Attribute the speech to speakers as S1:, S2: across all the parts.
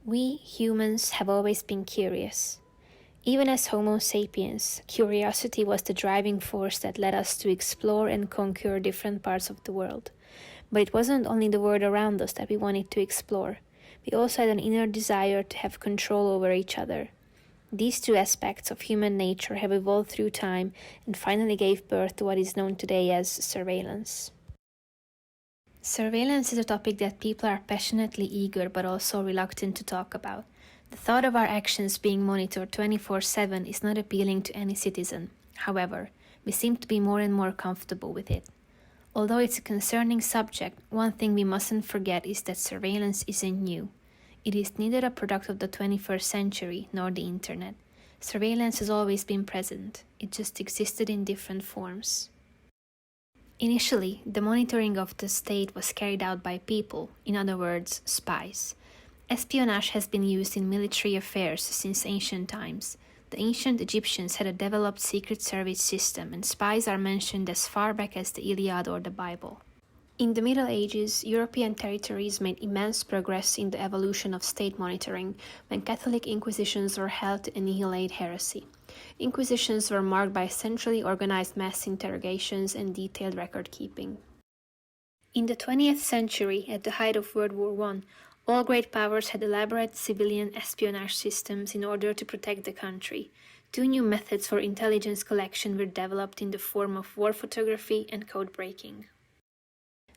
S1: We humans have always been curious. Even as Homo sapiens, curiosity was the driving force that led us to explore and conquer different parts of the world. But it wasn't only the world around us that we wanted to explore. We also had an inner desire to have control over each other. These two aspects of human nature have evolved through time and finally gave birth to what is known today as surveillance. Surveillance is a topic that people are passionately eager but also reluctant to talk about. The thought of our actions being monitored 24/7 is not appealing to any citizen. However, we seem to be more and more comfortable with it. Although it's a concerning subject, one thing we mustn't forget is that surveillance isn't new. It is neither a product of the 21st century nor the internet. Surveillance has always been present. It just existed in different forms. Initially, the monitoring of the state was carried out by people, in other words, spies. Espionage has been used in military affairs since ancient times. The ancient Egyptians had a developed secret service system, and spies are mentioned as far back as the Iliad or the Bible. In the Middle Ages, European territories made immense progress in the evolution of state monitoring when Catholic inquisitions were held to annihilate heresy. Inquisitions were marked by centrally organized mass interrogations and detailed record keeping. In the 20th century, at the height of World War I, all great powers had elaborate civilian espionage systems in order to protect the country. Two new methods for intelligence collection were developed in the form of war photography and code breaking.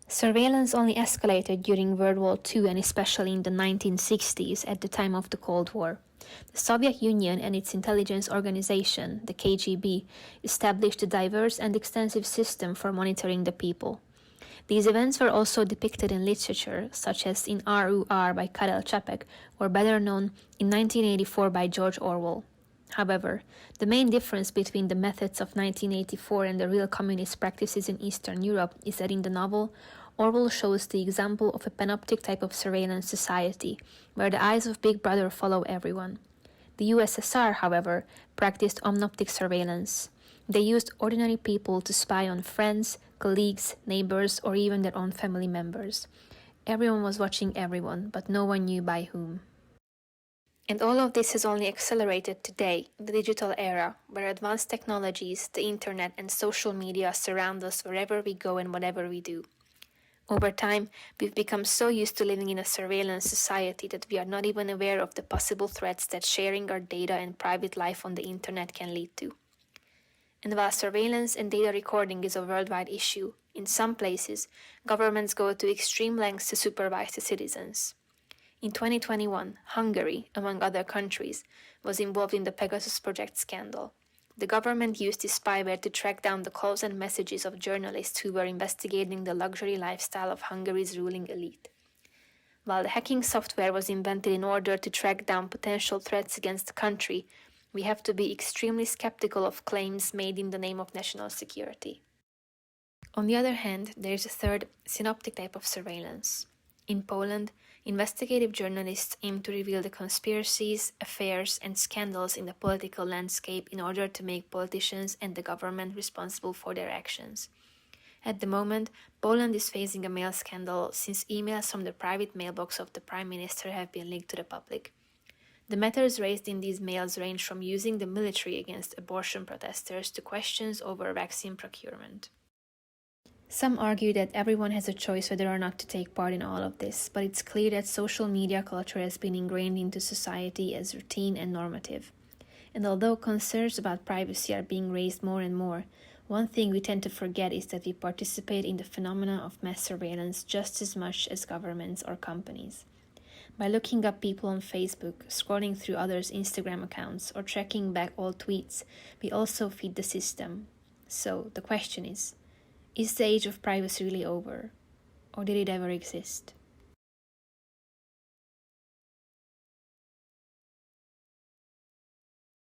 S1: Surveillance only escalated during World War II and especially in the 1960s at the time of the Cold War. The Soviet Union and its intelligence organization, the KGB, established a diverse and extensive system for monitoring the people. These events were also depicted in literature, such as in R.U.R. by Karel Čapek, or better known in 1984 by George Orwell. However, the main difference between the methods of 1984 and the real communist practices in Eastern Europe is that in the novel, Orwell shows the example of a panoptic type of surveillance society, where the eyes of Big Brother follow everyone. The USSR, however, practiced omnoptic surveillance. They used ordinary people to spy on friends, colleagues, neighbors, or even their own family members. Everyone was watching everyone, but no one knew by whom. And all of this has only accelerated today, in the digital era, where advanced technologies, the internet, and social media surround us wherever we go and whatever we do. Over time, we've become so used to living in a surveillance society that we are not even aware of the possible threats that sharing our data and private life on the internet can lead to. And while surveillance and data recording is a worldwide issue, in some places, governments go to extreme lengths to supervise the citizens. In 2021, Hungary, among other countries, was involved in the Pegasus Project scandal. The government used this spyware to track down the calls and messages of journalists who were investigating the luxury lifestyle of Hungary's ruling elite. While the hacking software was invented in order to track down potential threats against the country, we have to be extremely skeptical of claims made in the name of national security. On the other hand, there is a third, synoptic type of surveillance. In Poland, investigative journalists aim to reveal the conspiracies, affairs, and scandals in the political landscape in order to make politicians and the government responsible for their actions. At the moment, Poland is facing a mail scandal since emails from the private mailbox of the Prime Minister have been leaked to the public. The matters raised in these mails range from using the military against abortion protesters to questions over vaccine procurement. Some argue that everyone has a choice whether or not to take part in all of this, but it's clear that social media culture has been ingrained into society as routine and normative. And although concerns about privacy are being raised more and more, one thing we tend to forget is that we participate in the phenomena of mass surveillance just as much as governments or companies. By looking up people on Facebook, scrolling through others' Instagram accounts, or tracking back old tweets, we also feed the system. So, the question is the age of privacy really over? Or did it ever exist?